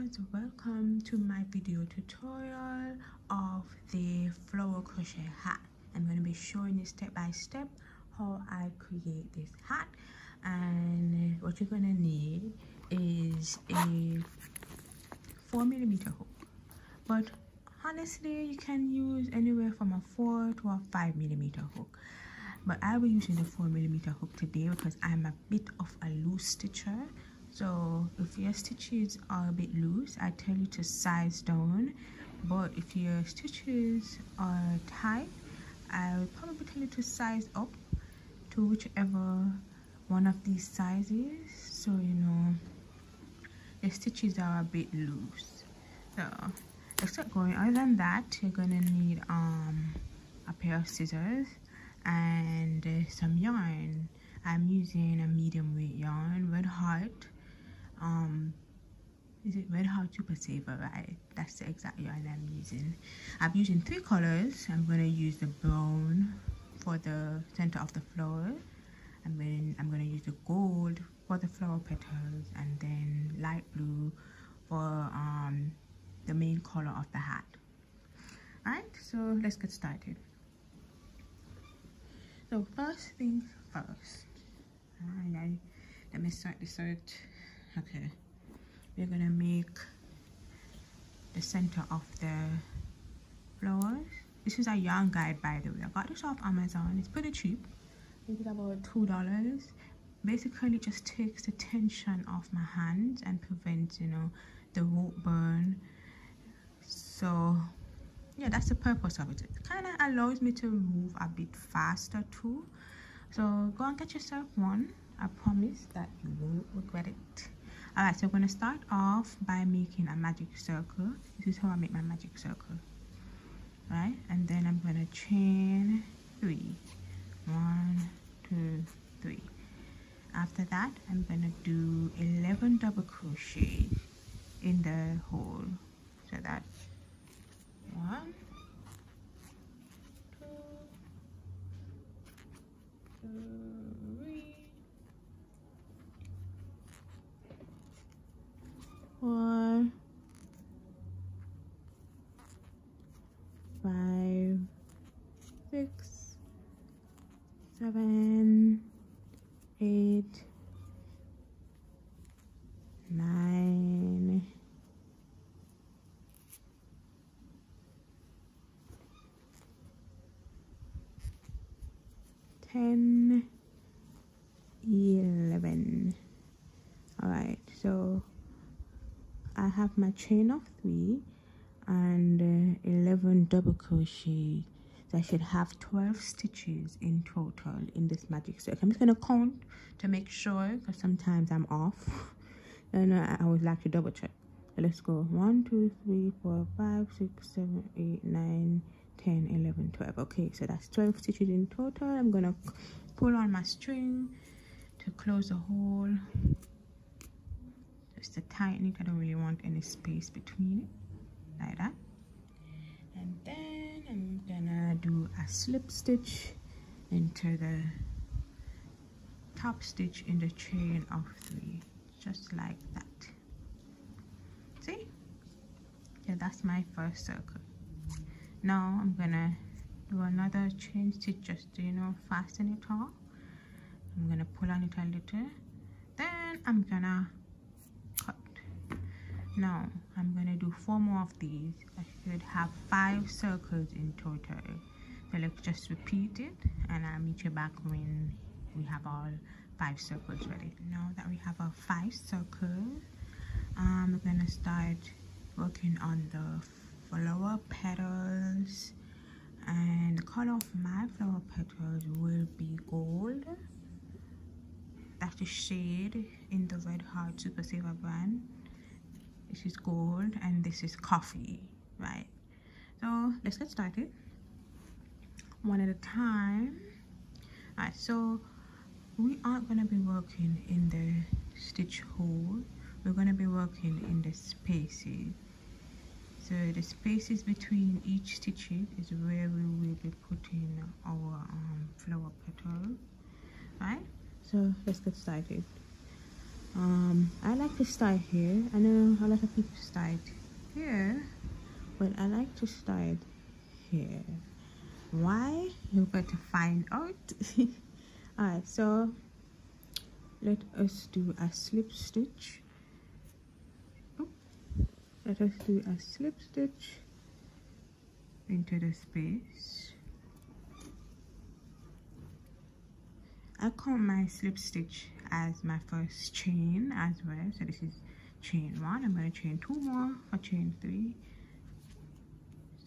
viewers, welcome to my video tutorial of the flower crochet hat. I'm going to be showing you step by step how I create this hat, and what you're going to need is a 4mm hook, but honestly you can use anywhere from a 4 to a 5mm hook, but I will be using the 4mm hook today because I'm a bit of a loose stitcher. So if your stitches are a bit loose, I tell you to size down, but if your stitches are tight, I would probably tell you to size up to whichever one of these sizes, so you know the stitches are a bit loose. So let's get going. Other than that, you're gonna need a pair of scissors and some yarn. I'm using a medium weight yarn, Red Heart. Is it Red Heart Super Saver, right? That's the exact yarn I'm using. I'm using 3 colors. I'm gonna use the brown for the center of the flower, and then I'm gonna use the gold for the flower petals, and then light blue for the main color of the hat. Alright, so let's get started. So first things first. Let me start this out. Okay, we're gonna make the center of the flowers. This is a yarn guide, by the way. I got this off Amazon. It's pretty cheap. It's about $2. Basically, it just takes the tension off my hands and prevents, you know, the rope burn. So yeah, that's the purpose of it. It kind of allows me to move a bit faster too. So go and get yourself one. I promise that you won't regret it. Alright, so we're going to start off by making a magic circle. This is how I make my magic circle. Right, and then I'm going to chain 3. 1, 2, 3. After that, I'm going to do 11 double crochet in the hole. So that's 1, 2, 3, 4, 5, 6, 7, 8, 9, 10, 11. All right, so I have my chain of 3 and 11 double crochet, so I should have 12 stitches in total in this magic circle. I'm just gonna count to make sure, because sometimes I'm off and I always like to double check. So let's go. 1, 2, 3, 4, 5, 6, 7, 8, 9, 10, 11, 12. Okay, so that's 12 stitches in total. I'm gonna pull on my string to close the hole, just to tighten it. I don't really want any space between it, like that. And then I'm gonna do a slip stitch into the top stitch in the chain of 3, just like that. See? Yeah, that's my first circle. Now I'm gonna do another chain stitch just to, you know, fasten it off. I'm gonna pull on it a little, then I'm gonna cut. Now I'm gonna do 4 more of these. I should have 5 circles in total. So let's just repeat it, and I'll meet you back when we have all 5 circles ready. Now that we have our 5 circles, we're gonna start working on the flower petals, and the color of my flower petals will be gold. That's the shade in the Red Heart Super Saver brand. This is gold and this is coffee, right? So let's get started one at a time. All right, so we aren't going to be working in the stitch hole. We're going to be working in the spaces. So the spaces between each stitches is where we will be putting our flower petal, right? So let's get started. I like to start here. I know a lot of people start here, but I like to start here. Why? You've got to find out. Alright, so let us do a slip stitch. Let us do a slip stitch into the space. I count my slip stitch as my first chain as well. So this is chain 1. I'm going to chain 2 more for chain 3.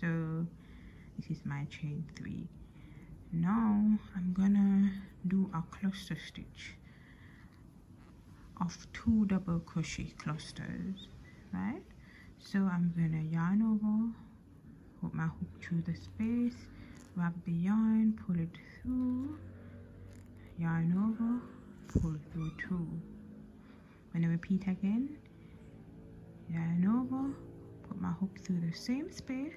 So this is my chain 3. Now I'm gonna do a cluster stitch of 2 double crochet clusters, right? So I'm gonna yarn over, put my hook through the space, wrap the yarn, pull it through, yarn over, pull through 2. I'm gonna repeat again, yarn over, put my hook through the same space,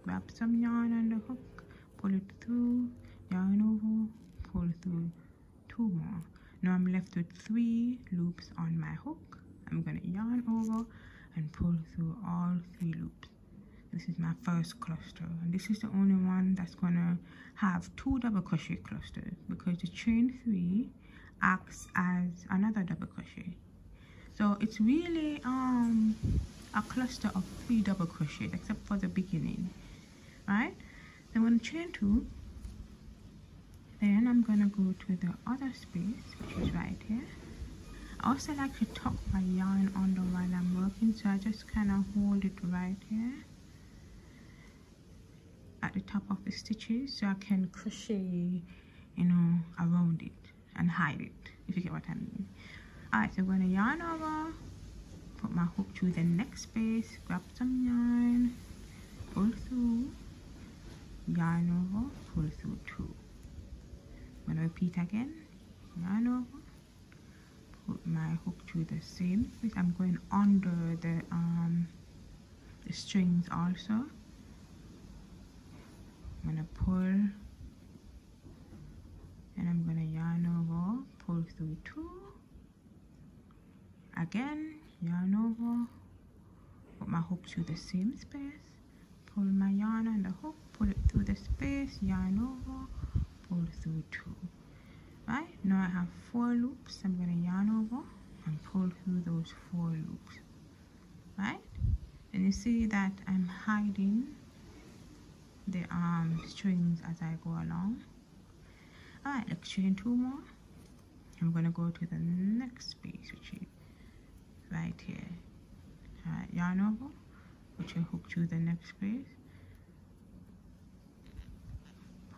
wrap some yarn on the hook, pull it through, yarn over, pull through 2 more. Now I'm left with 3 loops on my hook. I'm gonna yarn over and pull through all 3 loops. This is my first cluster, and this is the only one that's gonna have 2 double crochet clusters because the chain 3 acts as another double crochet. So it's really a cluster of 3 double crochets except for the beginning, right? I'm going to chain 2, then I'm going to go to the other space, which is right here. I also like to tuck my yarn under while I'm working, so I just kind of hold it right here at the top of the stitches so I can crochet, you know, around it and hide it, if you get what I mean. Alright, so I'm going to yarn over, put my hook through the next space, grab some yarn, pull through, yarn over, pull through 2. I'm going to repeat again, yarn over, put my hook through the same space. I'm going under the strings also. I'm going to pull, and I'm going to yarn over, pull through 2. Again, yarn over, put my hook through the same space, pull my yarn on the hook, pull it through the space, yarn over, pull through 2. Right, now I have 4 loops. I'm going to yarn over and pull through those 4 loops, right? And you see that I'm hiding the strings as I go along. Alright, let's chain 2 more. I'm going to go to the next space, which is right here. Alright, yarn over, put your hook through the next space,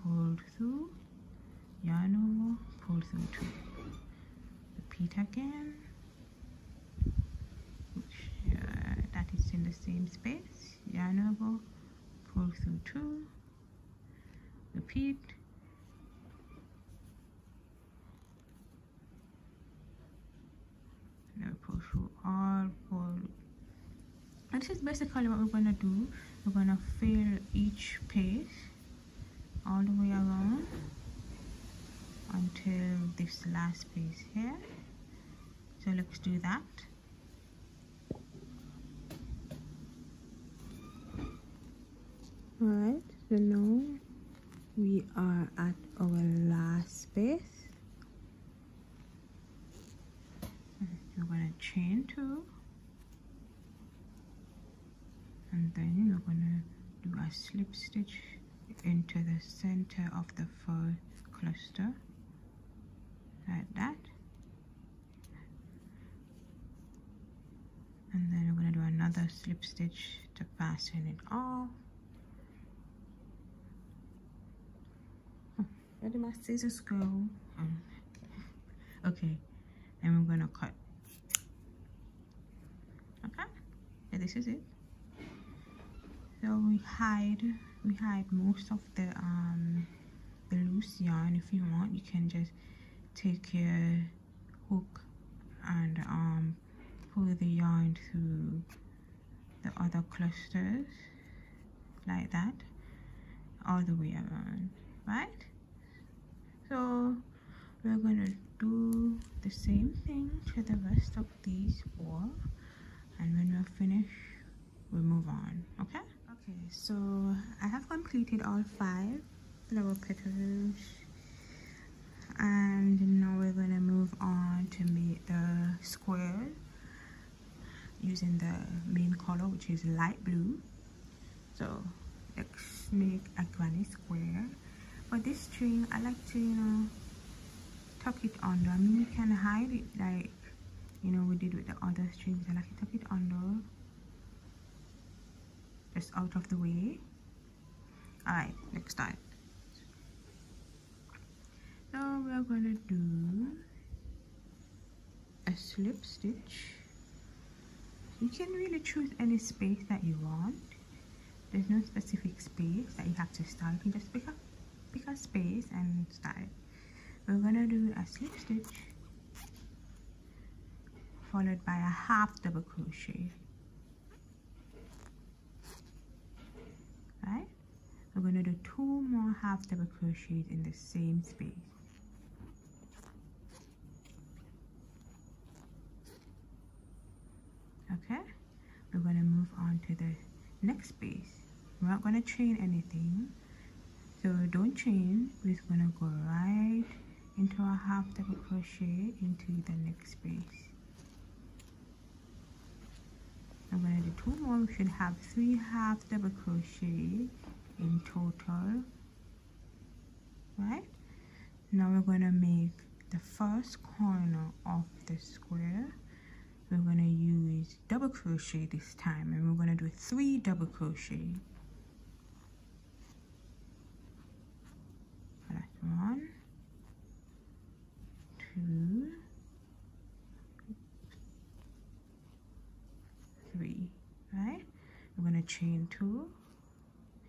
pull through, yarn over, pull through 2. Repeat again, which that is in the same space, yarn over, pull through 2, repeat, now pull through all 4 loops. And this is basically what we're going to do. We're going to fill each page all the way around until this last space here. So let's do that. Alright, so now we are at our last space. We're going to chain 2, and then we're going to do a slip stitch into the center of the first cluster, like that. And then we're going to do another slip stitch to fasten it off. Where did my scissors go? Okay, and we're going to cut. Okay, yeah, this is it. So we hide most of the loose yarn. If you want, you can just take your hook and pull the yarn through the other clusters like that, all the way around, right? So we're gonna do the same thing to the rest of these 4, and when we're finished we'll move on. Okay, so I have completed all 5 flower petals, and now we're going to move on to make the square using the main color, which is light blue. So let's make a granny square. For this string, I like to, you know, tuck it under. I mean, you can hide it like, you know, we did with the other strings. I like to tuck it under, just out of the way. Alright, let's start. So we're gonna do a slip stitch. You can really choose any space that you want. There's no specific space that you have to start. You can just pick a space and start. We're gonna do a slip stitch followed by a half double crochet. Right? We're gonna do 2 more half double crochets in the same space. Okay, we're gonna move on to the next space. We're not gonna chain anything, so don't chain. We're just gonna go right into a half double crochet into the next space. I'm gonna do 2 more. We should have 3 half double crochet in total. Right, now we're gonna make the first corner of the square. We're going to use double crochet this time, and we're going to do 3 double crochet. That's 1, 2, 3. Right? We're going to chain 2.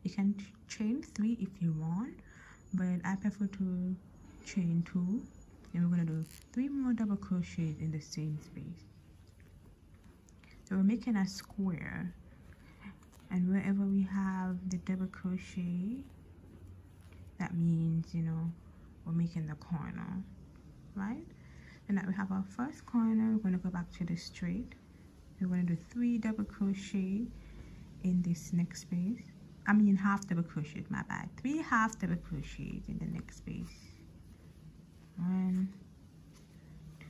You can chain 3 if you want, but I prefer to chain 2. And we're going to do 3 more double crochets in the same space. So we're making a square, and wherever we have the double crochet, that means, you know, we're making the corner, right? And now we have our first corner. We're going to go back to the straight. We're going to do 3 double crochet in this next space. I mean half double crochet, my bad. 3 half double crochets in the next space. 1,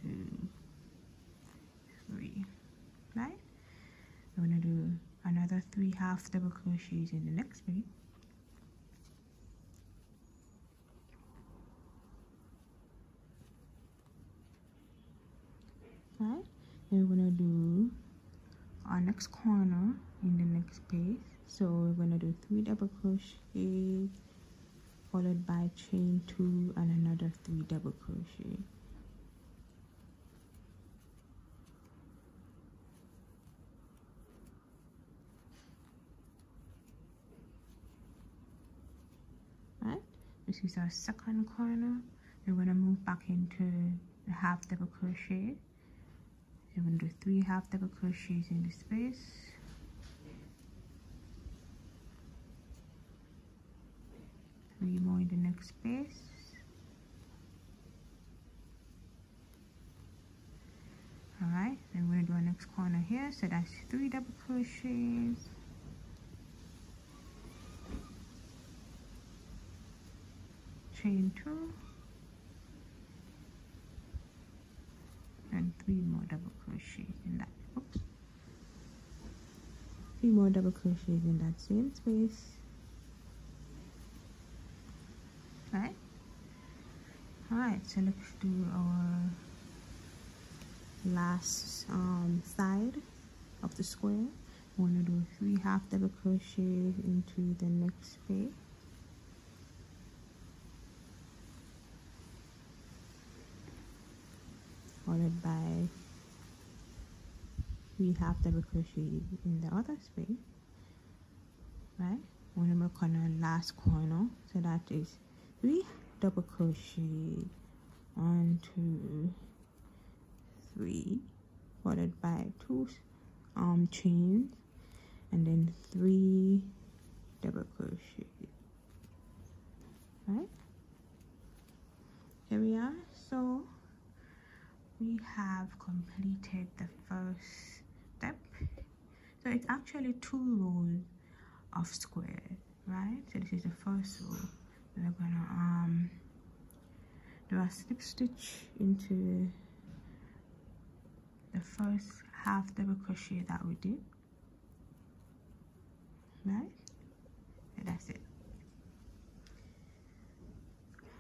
2, 3, right? We're going to do another 3 half double crochets in the next space. Right? Then we're going to do our next corner in the next space. So we're going to do 3 double crochet followed by chain 2 and another 3 double crochet. This is our second corner. We're going to move back into the half double crochet. We're going to do 3 half double crochets in this space. Three more in the next space. Alright, then we're going to do our next corner here. So that's 3 double crochets. Chain 2 and 3 more double crochets in that. Oops. 3 more double crochets in that same space. Right? Alright, so let's do our last side of the square. We want to do 3 half double crochets into the next space. Followed by 3 half double crochet in the other space. Right? We're going to work on our last corner, so that is 3 double crochet, 1, 2, 3, followed by 2 chains, and then 3 double crochet. Right? Here we are. So we have completed the first step. So it's actually 2 rows of square, right? So this is the first row. We're gonna do a slip stitch into the first half double crochet that we did, right? So that's it.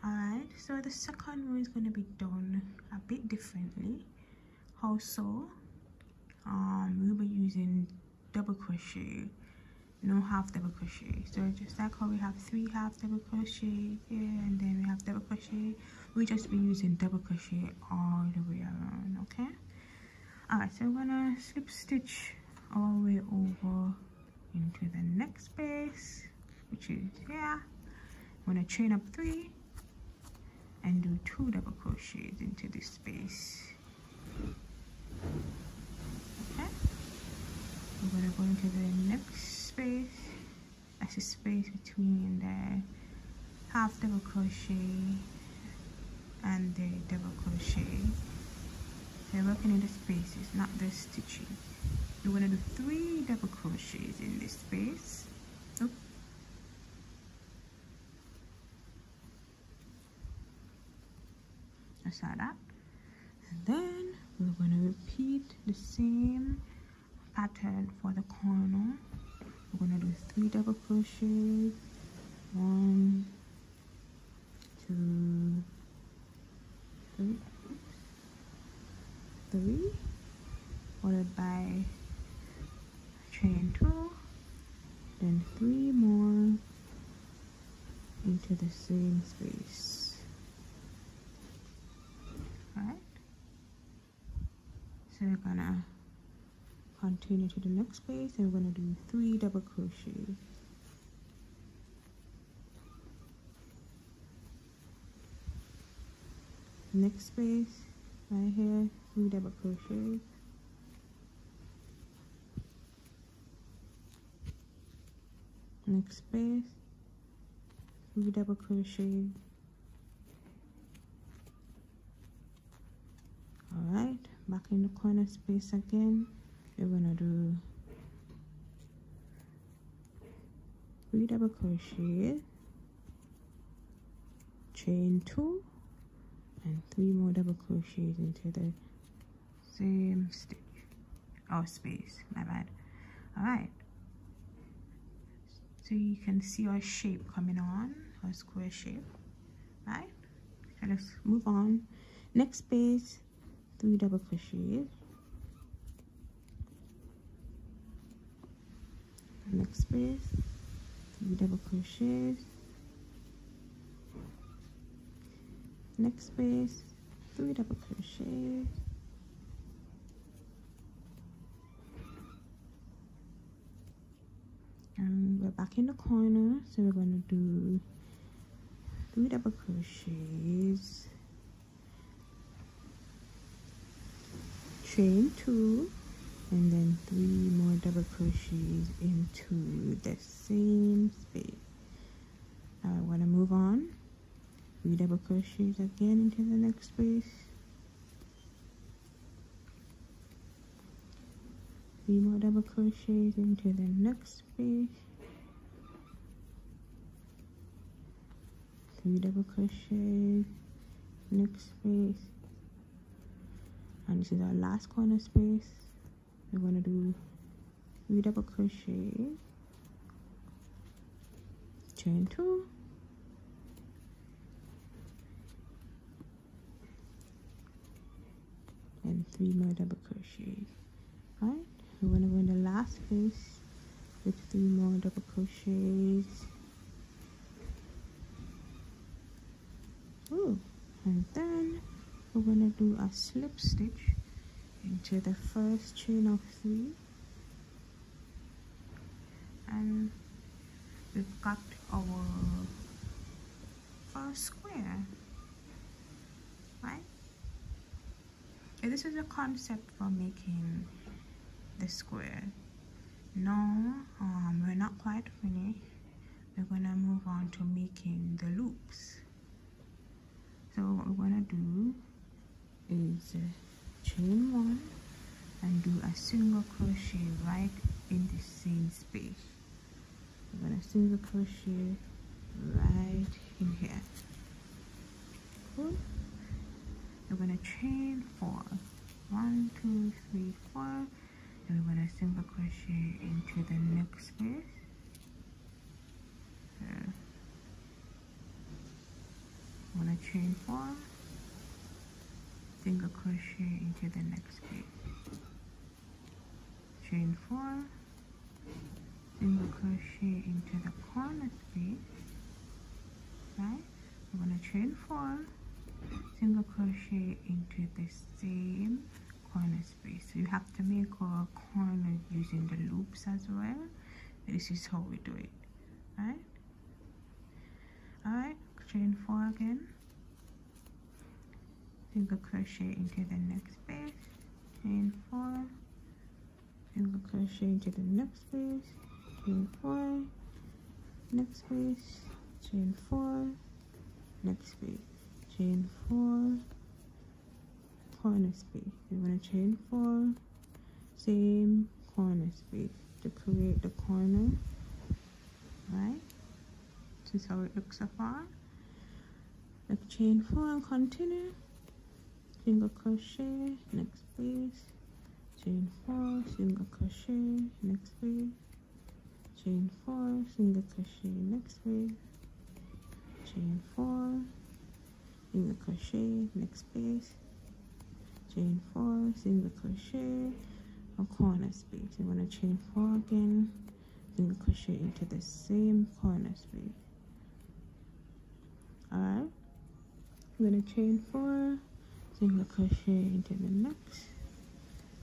Alright, so the second row is going to be done a bit differently. How so? We'll be using double crochet, no half double crochet. So just like how we have 3 half double crochet here, and then we have double crochet, we'll just be using double crochet all the way around. Okay. Alright, so we're gonna slip stitch our way over into the next space, which is here. I'm gonna chain up 3 and do 2 double crochets into this space. Okay, we're gonna go into the next space. That's the space between the half double crochet and the double crochet. So we're working in the spaces, not the stitching. We're gonna do 3 double crochets in this space. Oops. Just like that. And then we're going to repeat the same pattern for the corner. We're going to do 3 double crochets. 1, 2, 3, followed by chain 2, then 3 more into the same space. Right, so we're gonna continue to the next space and we're gonna do 3 double crochets. Next space right here, 3 double crochets. Next space, 3 double crochets. Alright, back in the corner space again, we're gonna do 3 double crochets, chain 2, and 3 more double crochets into the same stitch or space, my bad. Alright, so you can see our shape coming on, our square shape, right? So let's move on. Next space, 3 double crochets. Next space, 3 double crochets. Next space, 3 double crochets. And we're back in the corner, so we're going to do 3 double crochets, chain 2, and then 3 more double crochets into the same space. Now I want to move on. 3 double crochets again into the next space. 3 more double crochets into the next space. 3 double crochets, next space. And this is our last corner space. We're going to do 3 double crochets, chain 2, and 3 more double crochets. Right, we're going to go in the last space with 3 more double crochets. Ooh, and then we're going to do a slip stitch into the first chain of 3, and we've got our first square, right? And this is a concept for making the square. Now we're not quite finished. We're gonna move on to making the loops. So what we're gonna do is chain one and do a single crochet right in the same space. We're going to single crochet right in here. Cool. We're going to chain 4. 1, 2, 3, 4, and we're going to single crochet into the next space. I'm going to chain 4, single crochet into the next space. Chain 4, single crochet into the corner space. Right? We're going to chain 4, single crochet into the same corner space. So you have to make a corner using the loops as well. This is how we do it. Right? Alright, chain 4 again, single crochet into the next space, chain 4, single crochet into the next space, chain 4, next space, chain 4, next space, chain 4, corner space. We're going to chain 4, same corner space to create the corner. Right? This is how it looks so far. Let's chain 4 and continue. Single crochet, next space, chain 4, single crochet, next space, chain 4, single crochet, next space, chain 4, single crochet, next space, chain 4, single crochet, a corner space. You want to chain 4 again, single crochet into the same corner space. Alright, I'm going to chain 4, single crochet into the next,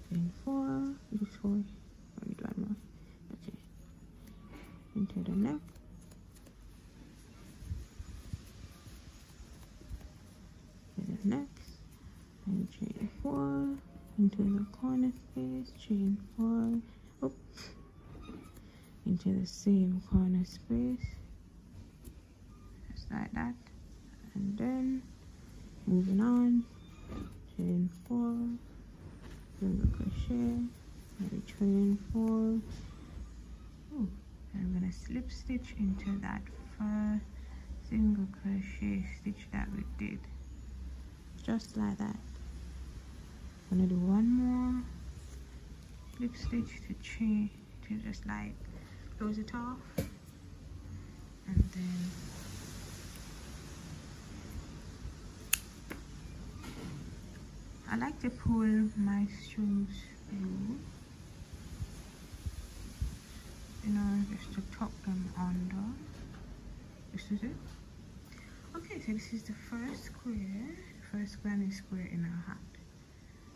chain 4, just 4, let me do one more, okay, into the next, to the next, and chain 4, into the corner space, chain 4, into the same corner space, just like that. And then moving on, chain 4, single crochet, maybe chain 4. And I'm gonna slip stitch into that first single crochet stitch that we did, just like that. I'm gonna do one more slip stitch to chain, to just like close it off, and then I like to pull my shoes through, you know, just to tuck them under. This is it. Okay, so this is the first square, first granny square in our hat.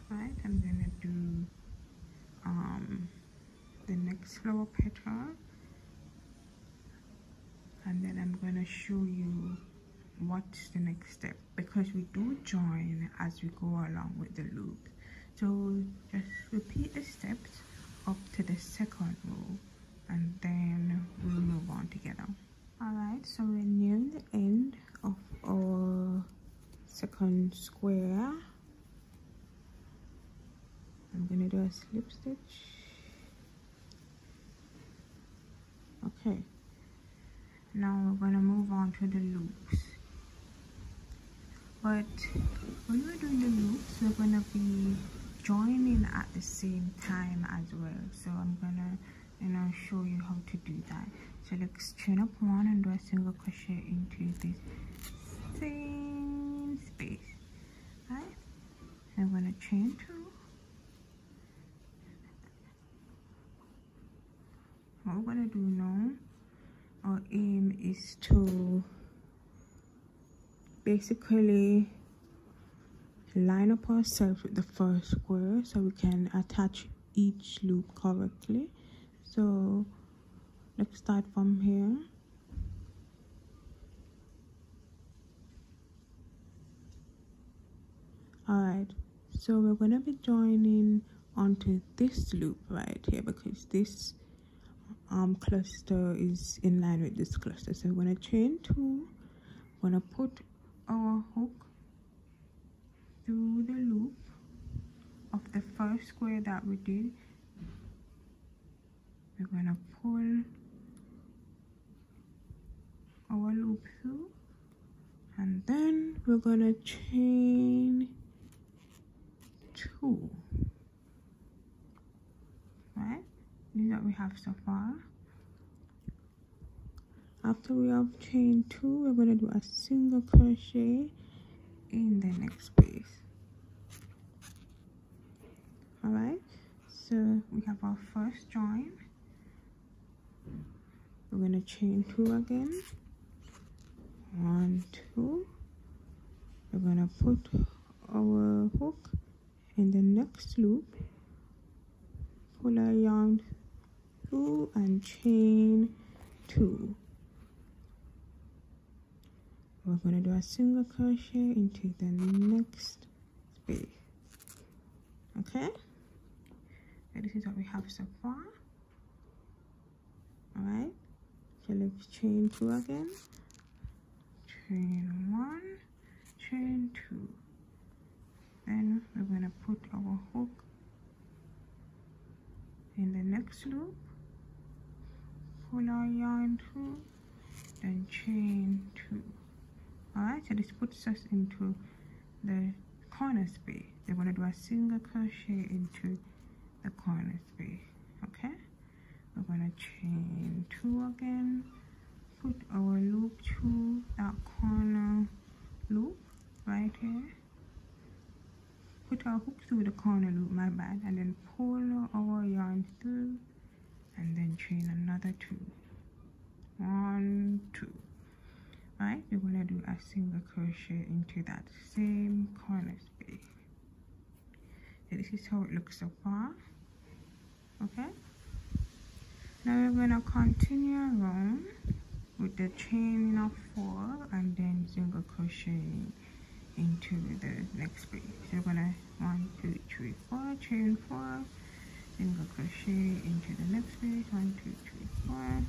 Right, I'm gonna do the next flower petal, and then I'm gonna show you what's the next step, because we do join as we go along with the loop. So just repeat the steps up to the second row, and then we'll move on together. Alright, so we're nearing the end of our second square. I'm gonna do a slip stitch. Okay, now we're gonna move on to the loops. But when we're doing the loops, we're gonna be joining at the same time as well. So I'm gonna, you know, show you how to do that. So let's chain up 1 and do a single crochet into this same space, right? And I'm gonna chain 2. What we're gonna do now, our aim is to basically line up ourselves with the first square so we can attach each loop correctly. So let's start from here. Alright, so we're going to be joining onto this loop right here, because this cluster is in line with this cluster. So we're going to chain 2, we're going to put our hook through the loop, of the first square that we did, we're gonna pull our loop through, and then we're gonna chain 2. Right, this is what we have so far. After we have chained 2, we're going to do a single crochet in the next space. Alright, so we have our first join. We're going to chain 2 again. 1, 2. We're going to put our hook in the next loop, pull our yarn through and chain 2. We're going to do a single crochet into the next space. Okay, so this is what we have so far. Alright, so let's chain 2 again, chain 1, chain 2. Then we're going to put our hook in the next loop, pull our yarn through, then chain 2. Alright, so this puts us into the corner space. We're going to do a single crochet into the corner space. Okay, we're going to chain 2 again, put our loop through that corner loop right here, put our hook through the corner loop, my bad, and then pull our yarn through, and then chain another 2. 1, 2. Right, we're going to do a single crochet into that same corner space. So this is how it looks so far. Okay, now we're going to continue around with the chain of 4 and then single crocheting into the next space. So we're going to 1, 2, 3, 4, chain 4, single crochet into the next space, 1, 2, 3, 4,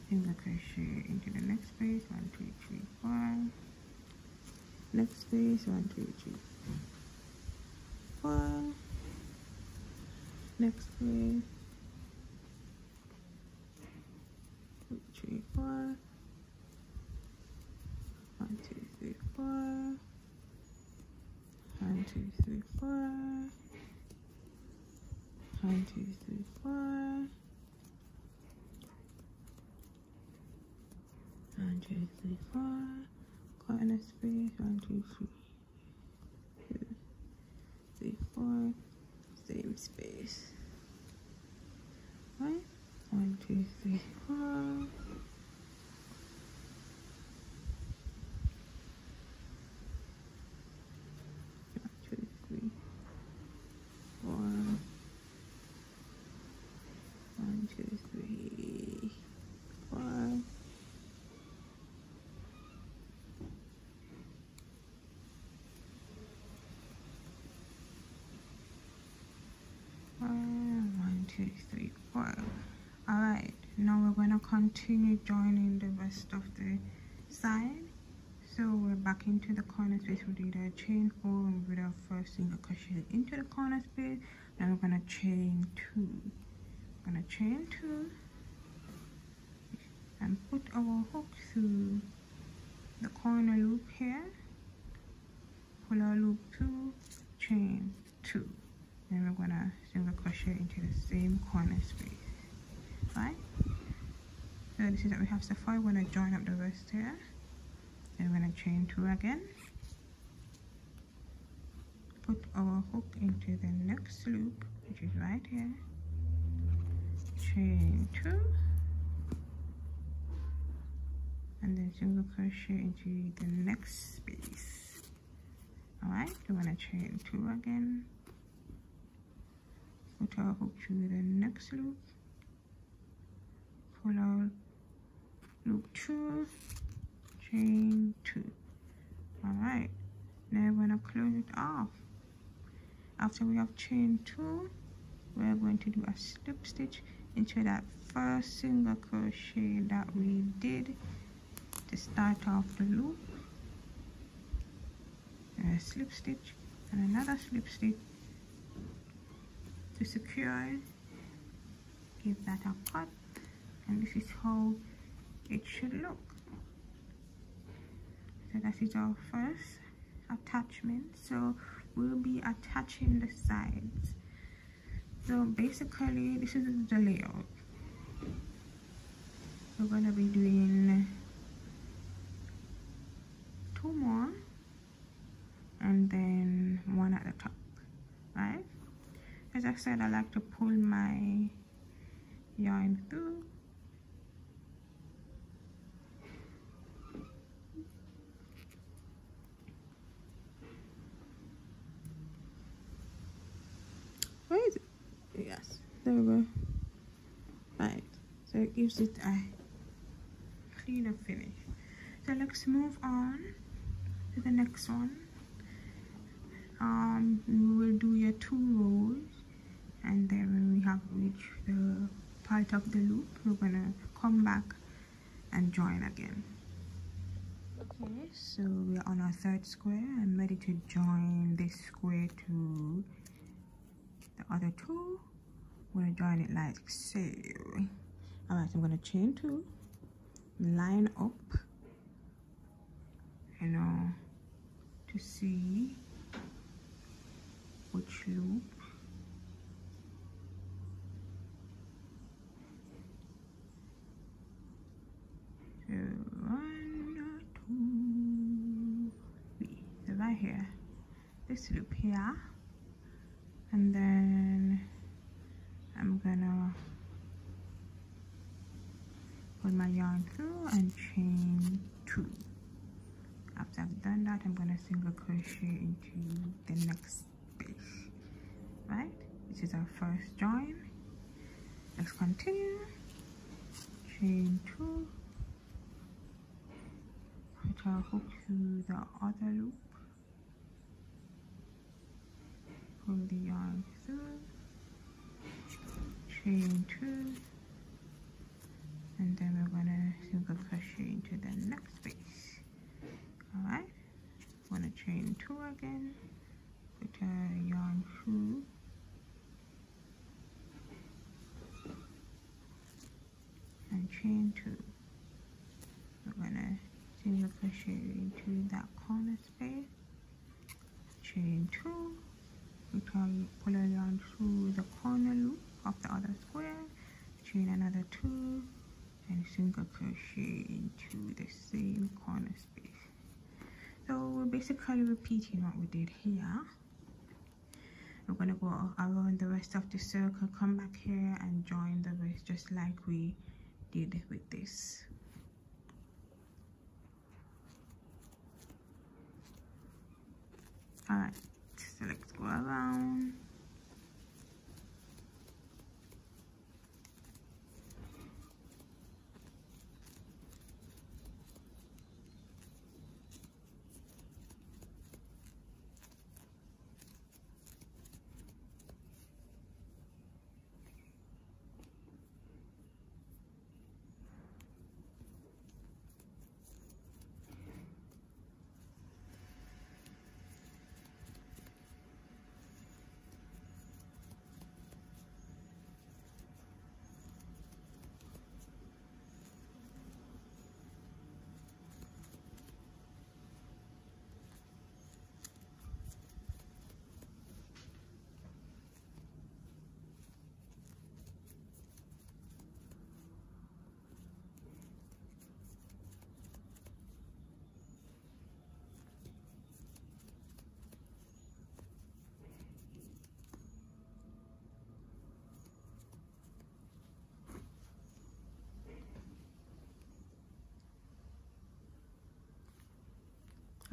single crochet into the next space, 1, 2, 3, 4, next space, 1, 2, 3, 4, next space, 2, 3, 4, 1, 2, 3, 4, 1, 2, 3, 4, 1, 2, 3, 4, 1, 2, 3, 4, corner space, 1, 2, 3, 3, 4, same space, right? 1, 2, 3, 4, 1, 2, 3, 4, 1, 2, 3, 4. 1, 2, 3, 4. Alright, now we're going to continue joining the rest of the side. So we're back into the corner space. We did a chain 4 and we did our first single crochet into the corner space. Now we're going to chain 2. We're going to chain 2 and put our hook through the corner loop here, pull our loop through, chain 2. Then we're gonna single crochet into the same corner space, right? So this is what we have so far. We're gonna join up the rest here. Then we're gonna chain 2 again, put our hook into the next loop, which is right here, chain 2, and then single crochet into the next space. Alright, we're gonna chain 2 again, put our hook through the next loop, pull our loop 2, chain 2. Alright, now we're going to close it off. After we have chained 2, we're going to do a slip stitch into that first single crochet that we did to start off the loop, and a slip stitch and another slip stitch to secure it. Give that a cut, and this is how it should look. So that is our first attachment. So we'll be attaching the sides. So basically this is the layout. We're going to be doing 2 more and then 1 at the top, right? As I said, I like to pull my yarn through. Where is it? Yes, there we go. Right, so it gives it a cleaner finish. So let's move on to the next one. We will do your 2 rows, and then when we have reached the part of the loop, we're gonna come back and join again. Okay, so we're on our 3rd square. I'm ready to join this square to the other 2. I'm gonna join it like so. All right, I'm gonna chain 2, line up, you know, to see which loop so 1, 2, 3. So right here, this loop here, and then I'm gonna put my yarn through and chain 2. After I've done that, I'm gonna single crochet into the next space, right? This is our first join. Let's continue. Chain 2, put our hook through the other loop, pull the yarn through, chain 2, and then we're gonna single crochet into the next space. All right, I'm gonna chain 2 again, put a yarn through, and chain 2. We're gonna single crochet into that corner space, chain 2, pull a yarn through the corner loop of the other square, chain another 2, and single crochet into the same corner space. So we're basically repeating what we did here. We're gonna go around the rest of the circle, come back here and join the rest just like we did with this. All right, so let's go around.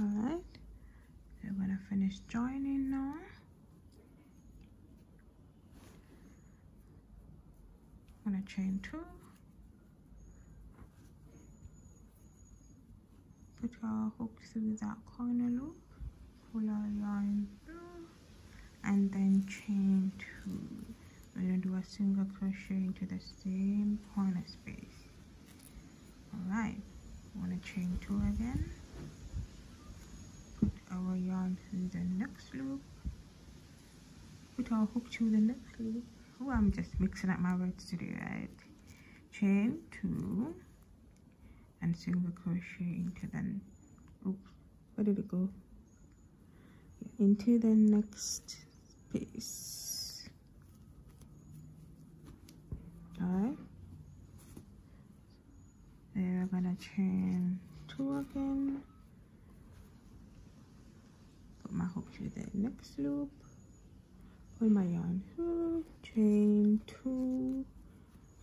Alright, so we're gonna finish joining now. I'm gonna chain 2, put our hook through that corner loop, pull our yarn through, and then chain 2. We're gonna do a single crochet into the same corner space. Alright, I'm gonna chain 2 again, put our yarn through the next loop, put our hook through the next loop. Oh, I'm just mixing up my words today, right? Chain 2 and single crochet into the, oops, where did it go? Into the next space. Alright, then we're gonna chain 2 again, put my hook through the next loop, pull my yarn through, chain 2,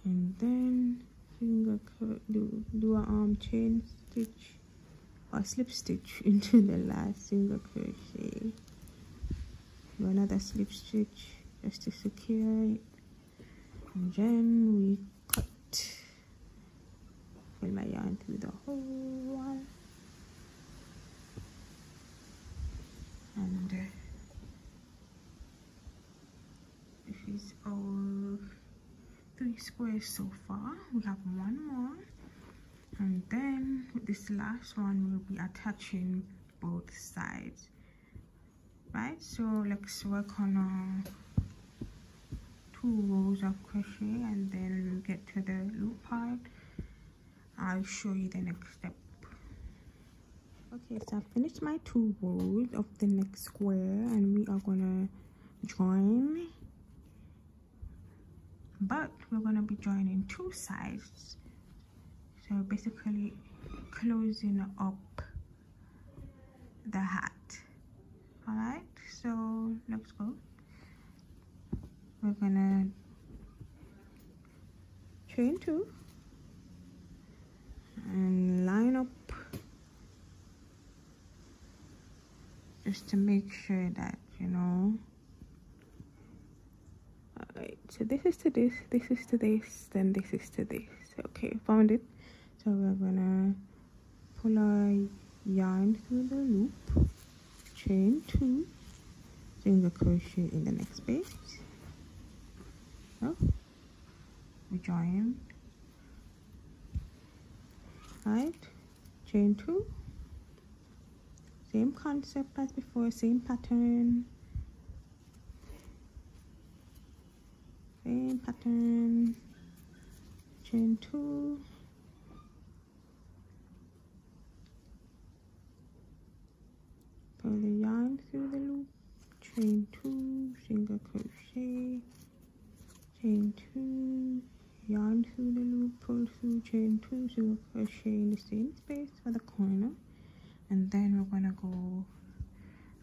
and then finger do a chain stitch or slip stitch into the last single crochet. Do another slip stitch just to secure it, and then we cut. Pull my yarn through the whole one, and this is our 3 squares so far. We have 1 more, and then with this last one we'll be attaching both sides, right? So let's work on 2 rows of crochet, and then when we get to the loop part, I'll show you the next step. Okay, so I finished my 2 rows of the next square, and we are gonna join, but we're gonna be joining 2 sides, so basically closing up the hat. All right, so let's go. We're gonna chain 2 and line up just to make sure that, you know. Alright, so this is to this, this is to this, then this is to this. Okay, found it. So we're gonna pull our yarn through the loop, chain 2, single crochet in the next space. So we join, right, chain 2, same concept as before, same pattern, chain 2, pull the yarn through the loop, chain 2, single crochet, chain 2, yarn through the loop, pull through, chain 2, single crochet in the same space for the corner, and then we're gonna go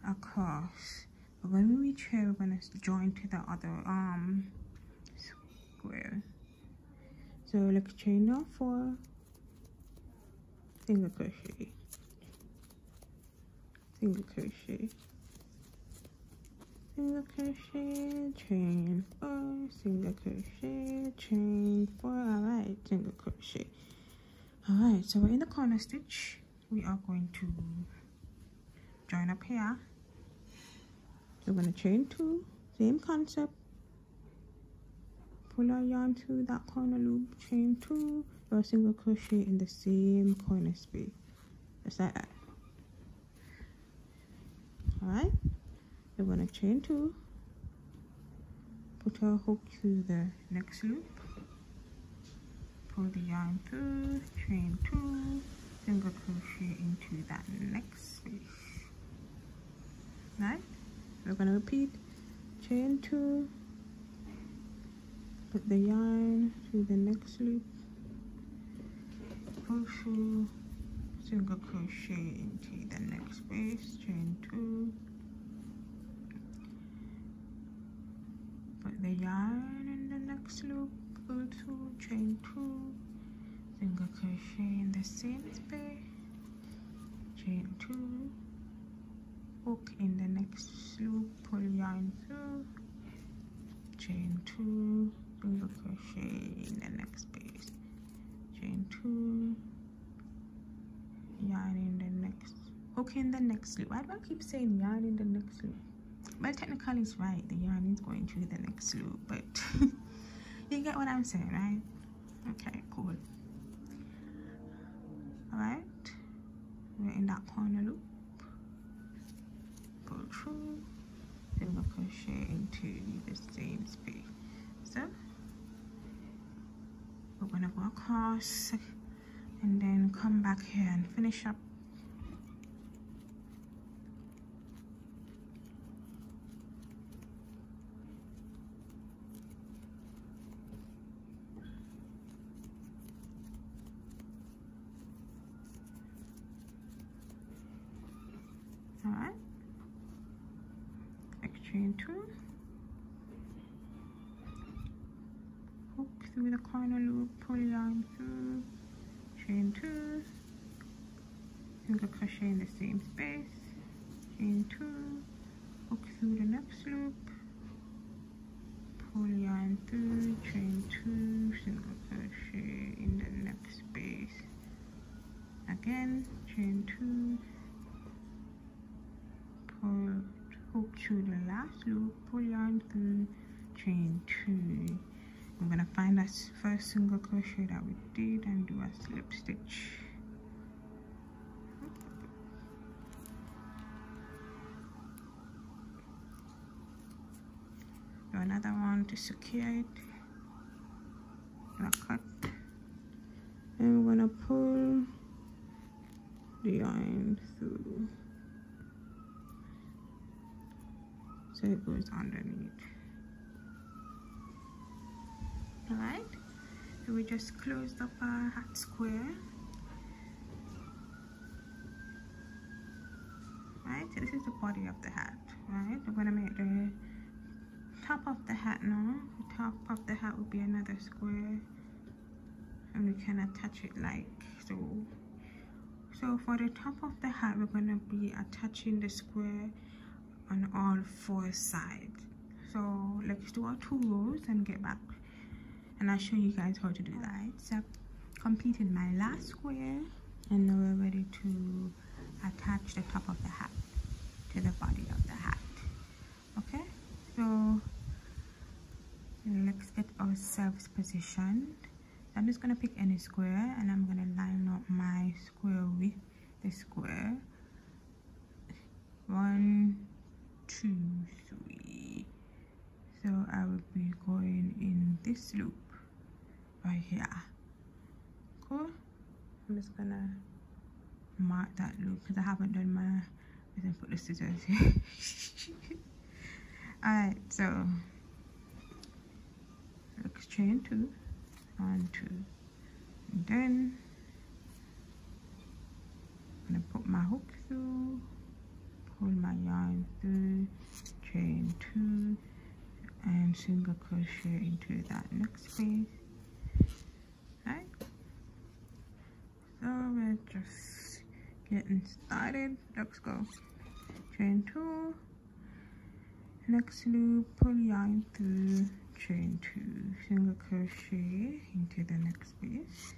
across. But when we reach here, we're gonna join to the other square. So let's chain now 4, single crochet, single crochet, single crochet, chain 4, single crochet, chain 4. All right, single crochet. All right, so we're in the corner stitch. We are going to join up here. So we're going to chain 2, same concept, pull our yarn through that corner loop, chain 2, do a single crochet in the same corner space, just like that. All right, we're going to chain 2, put our hook through the next loop, pull the yarn through, chain 2, single crochet into that next space. Right, we're going to repeat, chain 2, put the yarn through the next loop, pull through, single crochet into the next space, chain 2, put the yarn in the next loop, pull through, chain 2, single crochet in the same space, chain 2, hook in the next loop, pull yarn through, chain 2, single crochet in the next space, chain 2, yarn in the next, hook in the next loop. Why do I keep saying yarn in the next loop? Well, technically it's right, the yarn is going through the next loop, but you get what I'm saying, right? Okay, cool. Alright, we're in that corner loop, pull through, single crochet into to leave the same space. So we're gonna go across and then come back here and finish up. Alright, chain 2, hook through the corner loop, pull yarn through, chain 2, single crochet in the same space, chain 2, hook through the next loop, pull yarn through, chain 2, single crochet in the next space, again, chain 2, hook through the last loop, pull yarn through, chain 2. I'm gonna find that first single crochet that we did and do a slip stitch. Do another one to secure it. Gonna cut, and we're gonna pull the yarn through so it goes underneath. Alright, so we just closed up our hat square. Right, so this is the body of the hat. Right, we're gonna make the top of the hat now. The top of the hat will be another square, and we can attach it like so. So for the top of the hat, we're gonna be attaching the square on all 4 sides. So let's do our 2 rows and get back, and I'll show you guys how to do that. So I've completed my last square, and now we're ready to attach the top of the hat to the body of the hat. Okay, so let's get ourselves positioned. I'm just gonna pick any square, and I'm gonna line up my square with the square. 1, 2, 3. So I will be going in this loop right here. Cool. I'm just gonna mark that loop because I haven't done my. I didn't put the scissors here. Alright, so let's chain 2, 1, 2, and then I'm gonna put my hook through, pull my yarn through, chain 2, and single crochet into that next space. Right, so we're just getting started. Let's go. Chain 2, next loop, pull yarn through, chain 2, single crochet into the next space.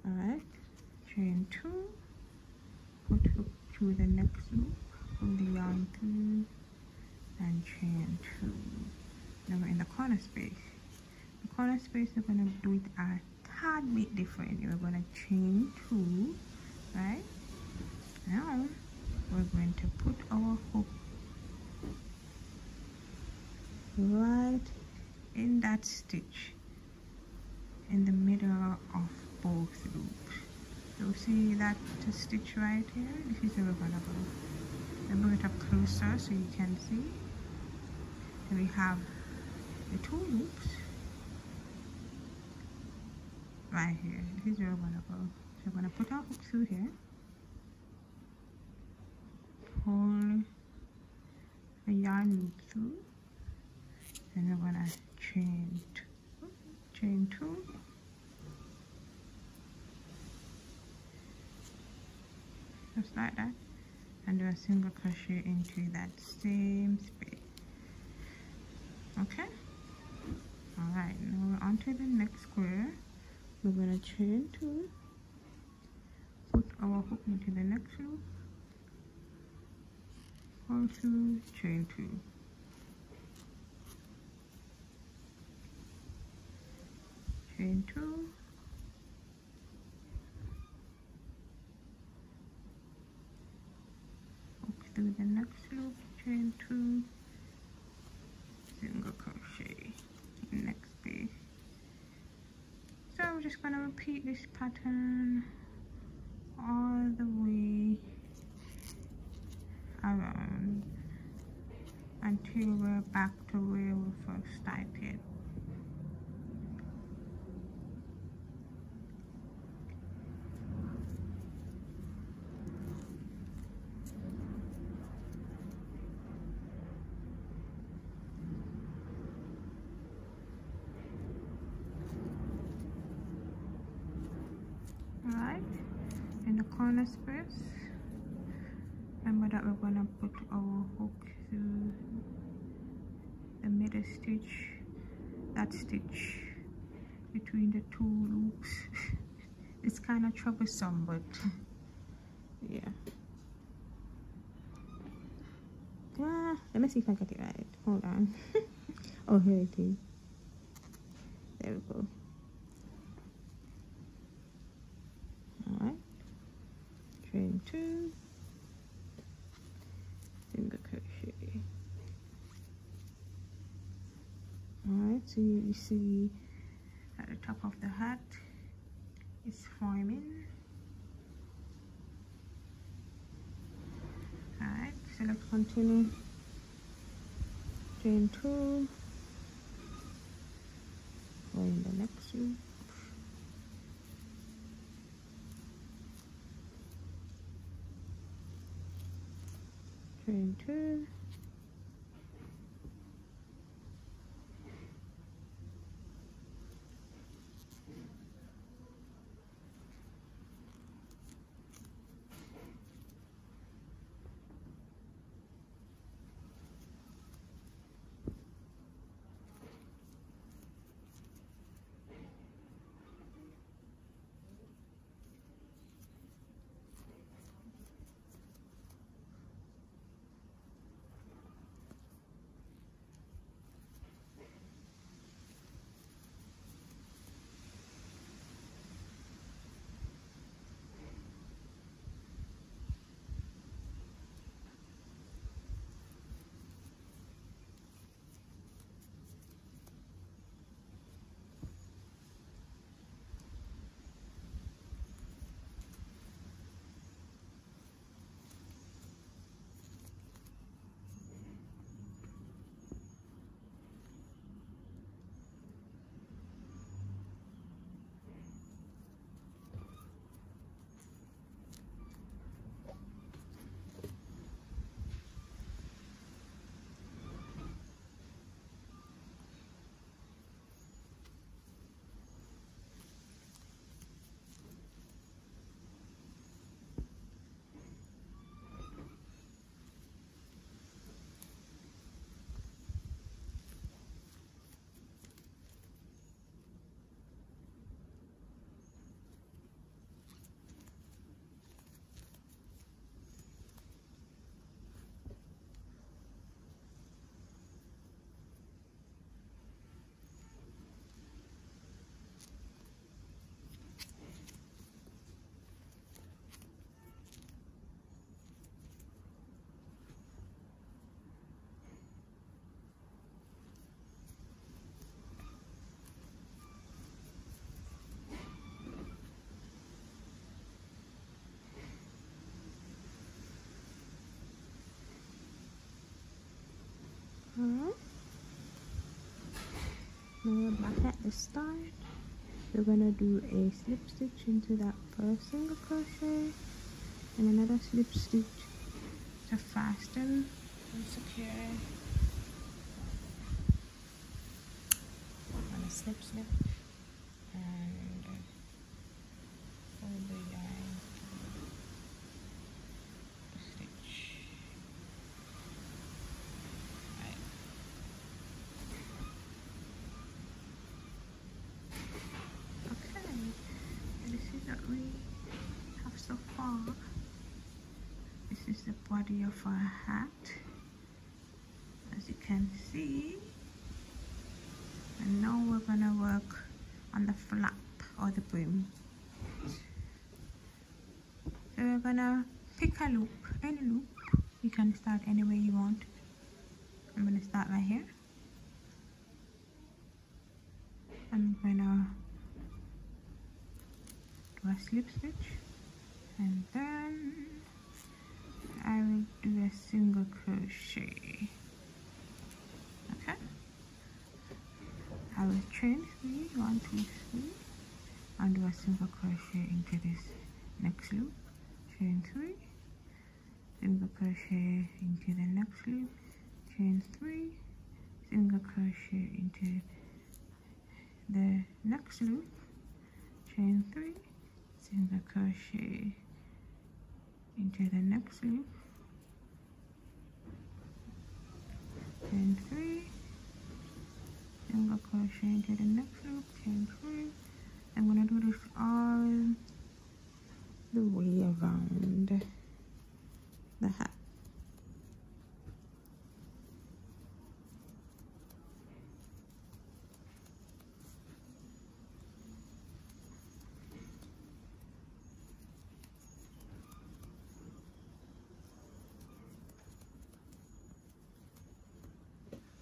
Alright, chain 2, put hook through the next loop, pull the yarn through, and chain 2. Now we're in the corner space. The corner space, we're going to do it a tad bit different. We're going to chain 2, right? Now we're going to put our hook right in that stitch in the middle of both loops. So see that stitch right here? This is where we're going to go. I'll bring it up closer so you can see. And we have the 2 loops right here. This is where we're going to go. So we're going to put our hook through here, pull the yarn loop through, and we're going to chain 2, just like that, and do a single crochet into that same space. Okay, all right, now we're on to the next square. We're going to chain 2, put our hook into the next loop, pull through, chain 2, chain 2, hook through the next loop, chain 2, we're just gonna repeat this pattern all the way around until we're back to where we first started. Alright, in the corner space, remember that we're gonna put our hook through the middle stitch, that stitch between the two loops. It's kind of troublesome, but yeah. Let me see if I get it right. Hold on. Oh, here it is. There we go. Alright, chain 2, single crochet. Alright, so you see at the top of the hat it's forming. Alright, so let's continue. Chain 2, go in the next loop. Chain 2, Alright, now we're back at the start. We're gonna do a slip stitch into that first single crochet and another slip stitch to fasten and secure. I'm gonna slip and fold the yarn stitch. We have so far. This is the body of our hat, as you can see. And now we're gonna work on the flap or the brim. So we're gonna pick a loop, any loop. You can start any way you want. I'm gonna start right here. I'm gonna a slip stitch, and then I will do a single crochet. Okay, I will chain 3, 1, 2, 3, and do a single crochet into this next loop, chain 3, single crochet into the next loop, chain 3, single crochet into the next loop, chain 3, single crochet into the next loop, chain 3, single crochet into the next loop, chain 3. I'm gonna do this all the way around the hat.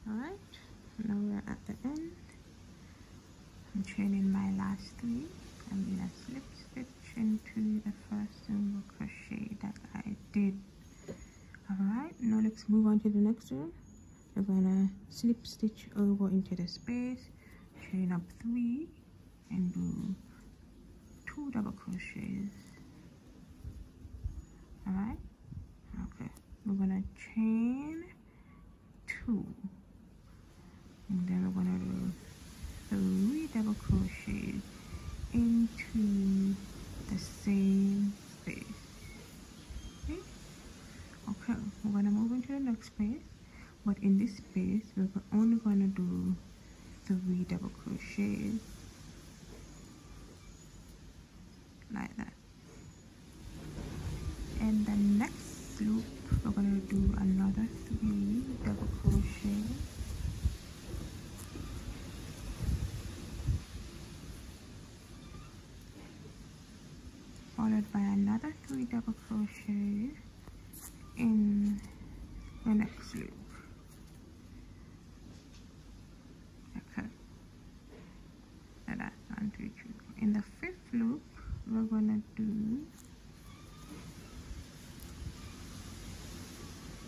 Alright, now we're at the end. I'm chaining my last 3. I'm gonna slip stitch into the first single crochet that I did. Alright, now let's move on to the next one. We're gonna slip stitch over into the space, chain up 3, and do 2 double crochets. Alright, okay, we're gonna chain 2, and then we're gonna do 3 double crochets into the same space. Okay, we're gonna move into the next space, but in this space we're only gonna do 3 double crochets like that. And the next loop we're gonna do another 3 double crochet, followed by another 3 double crochet in the next loop. Okay, so that's 1, 2, 3. In the 5th loop we're gonna do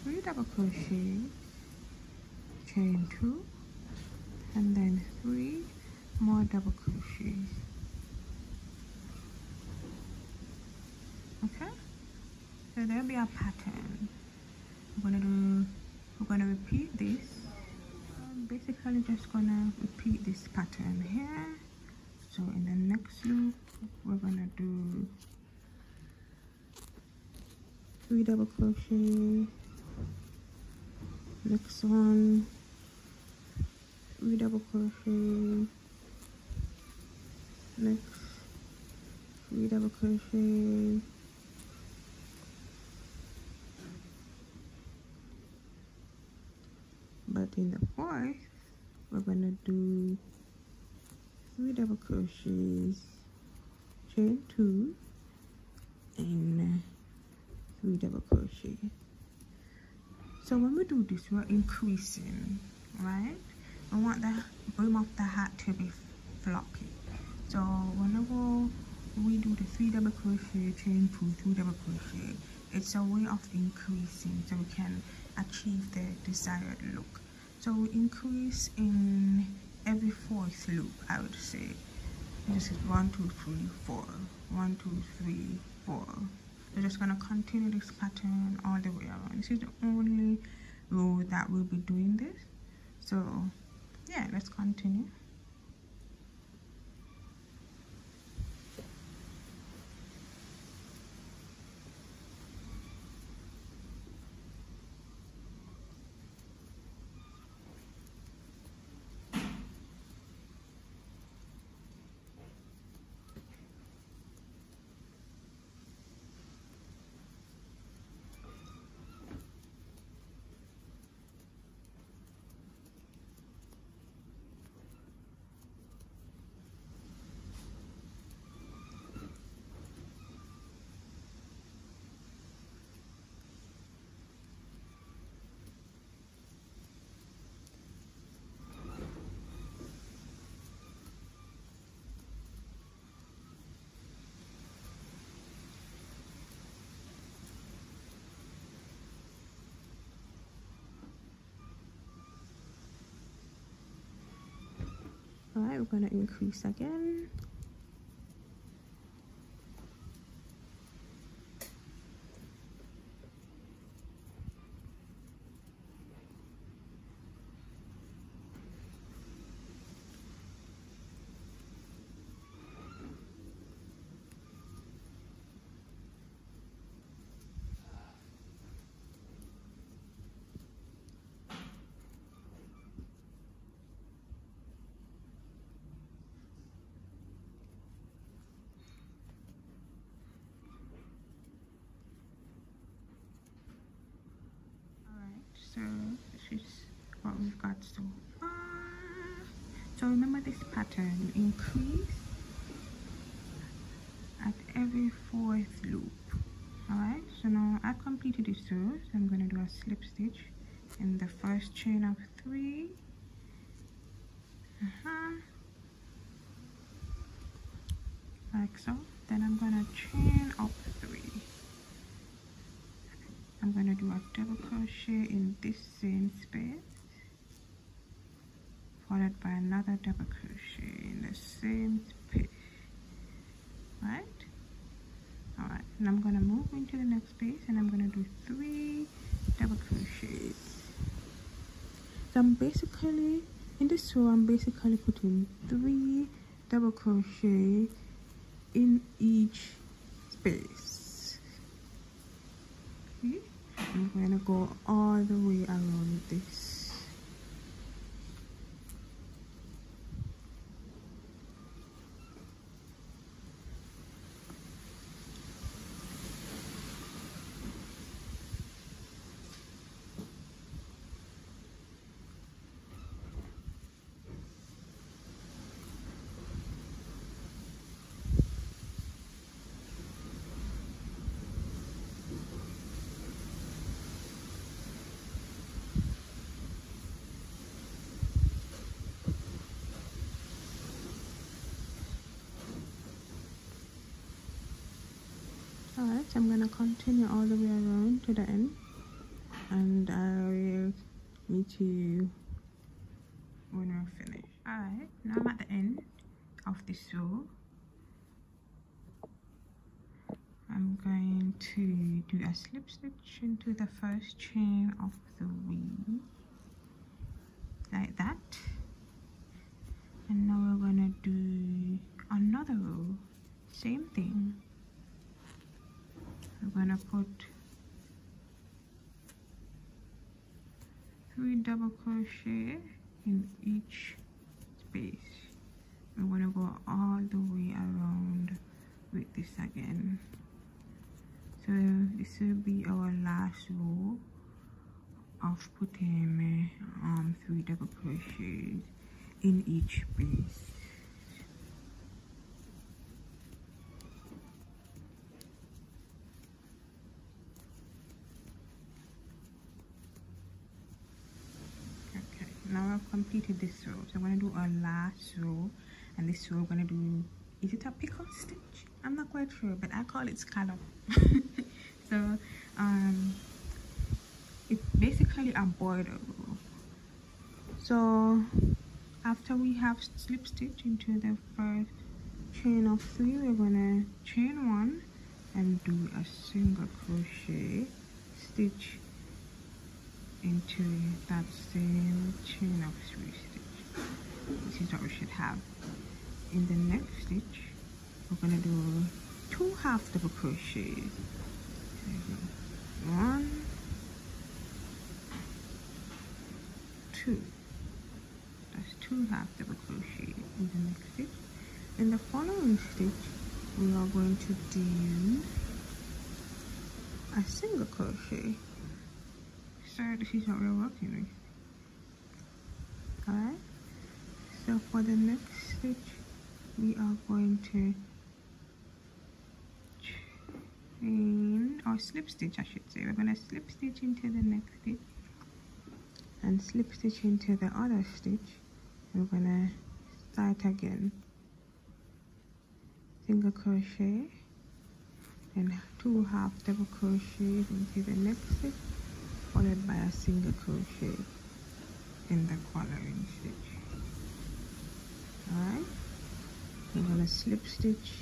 3 double crochets, chain 2, and then 3 more double crochets. Okay, so there'll be a pattern. We're gonna repeat this. I'm basically just gonna repeat this pattern here. So in the next loop we're gonna do 3 double crochet, next one 3 double crochet, next 3 double crochet, but in the 4th we're gonna do 3 double crochets, chain 2, and 3 double crochet. So when we do this, we're increasing, right? I want the brim of the hat to be floppy. So whenever we do the 3 double crochet, chain 2, 3 double crochet, it's a way of increasing so we can achieve the desired look. So we increase in every 4th loop, I would say. This is 1, 2, 3, 4. 1, 2, 3, 4. We're just gonna continue this pattern all the way around. This is the only row that we'll be doing this. So yeah, let's continue. All right, we're going to increase again. So this is what we've got so far. So remember this pattern, increase at every 4th loop. Alright, so now I've completed this row, so I'm going to do a slip stitch in the first chain of 3. Like so. Then I'm going to chain up 3. I'm going to do a double crochet in this same space, followed by another double crochet in the same space, right? Alright, and I'm going to move into the next space and I'm going to do 3 double crochets. So I'm basically, in this row, I'm basically putting 3 double crochet in each space. Okay? I'm going to go all the way around this. Alright, so I'm going to continue all the way around to the end, and I will meet you when we're finished. Alright, now I'm at the end of this row. I'm going to do a slip stitch into the first chain of the weave, like that. And now we're going to do another row, same thing. We're going to put 3 double crochet in each space. We're going to go all the way around with this again. So this will be our last row of putting 3 double crochets in each space. Now I've completed this row, so I'm going to do our last row, and this row we're going to do, is it a picot stitch? I'm not quite sure, but I call it scallop. So it's basically a border row. So after we have slip stitch into the first chain of 3, we're going to chain 1 and do a single crochet stitch into that same chain of 3 stitch. This is what we should have. In the next stitch, we're going to do 2 half double crochets. 1, 2. That's 2 half double crochets in the next stitch. In the following stitch, we are going to do a single crochet. So this is what we're working with. Alright, so for the next stitch, we are going to chain, or slip stitch I should say. We're going to slip stitch into the next stitch and slip stitch into the other stitch. We're going to start again. Single crochet and 2 half double crochets into the next stitch, followed by a single crochet in the following stitch. Alright, I'm gonna slip stitch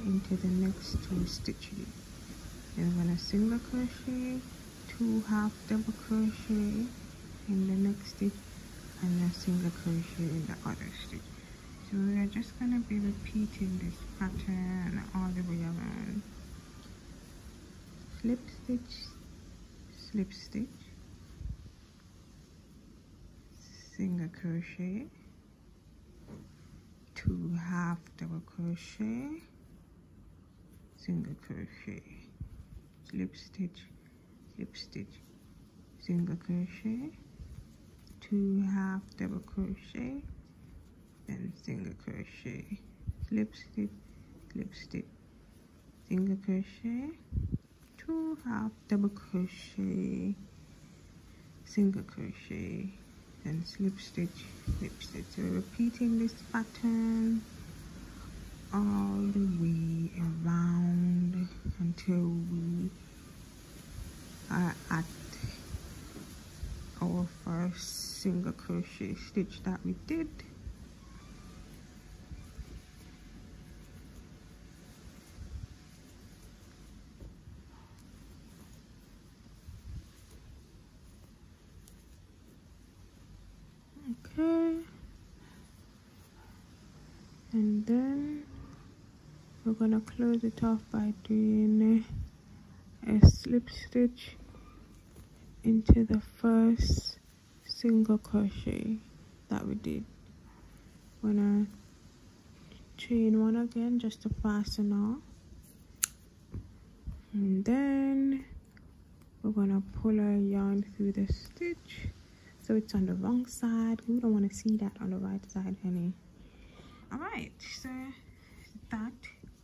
into the next 2 stitches. Then I'm gonna single crochet, 2 half double crochet in the next stitch, and a single crochet in the other stitch. So we're just gonna be repeating this pattern all the way around. Slip stitch, single crochet, 2 half double crochet, single crochet, slip stitch, single crochet, 2 half double crochet, then single crochet, slip stitch, single crochet, 2 half double crochet, single crochet, then slip stitch. So we're repeating this pattern all the way around until we are at our first single crochet stitch that we did. Okay, and then we're gonna close it off by doing a slip stitch into the first single crochet that we did. We're gonna chain 1 again just to fasten off, and then we're gonna pull our yarn through the stitch so it's on the wrong side. We don't want to see that on the right side, honey. All right, so that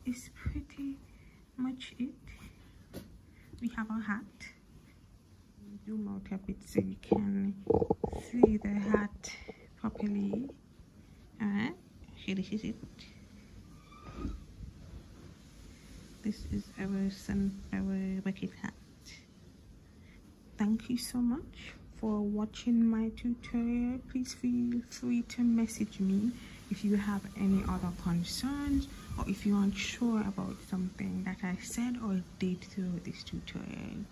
is pretty much it. We have our hat. Zoom out a bit so you can see the hat properly. All right, here, this is it. This is our bucket hat. Thank you so much for watching my tutorial. Please feel free to message me if you have any other concerns, or if you're unsure about something that I said or did through this tutorial.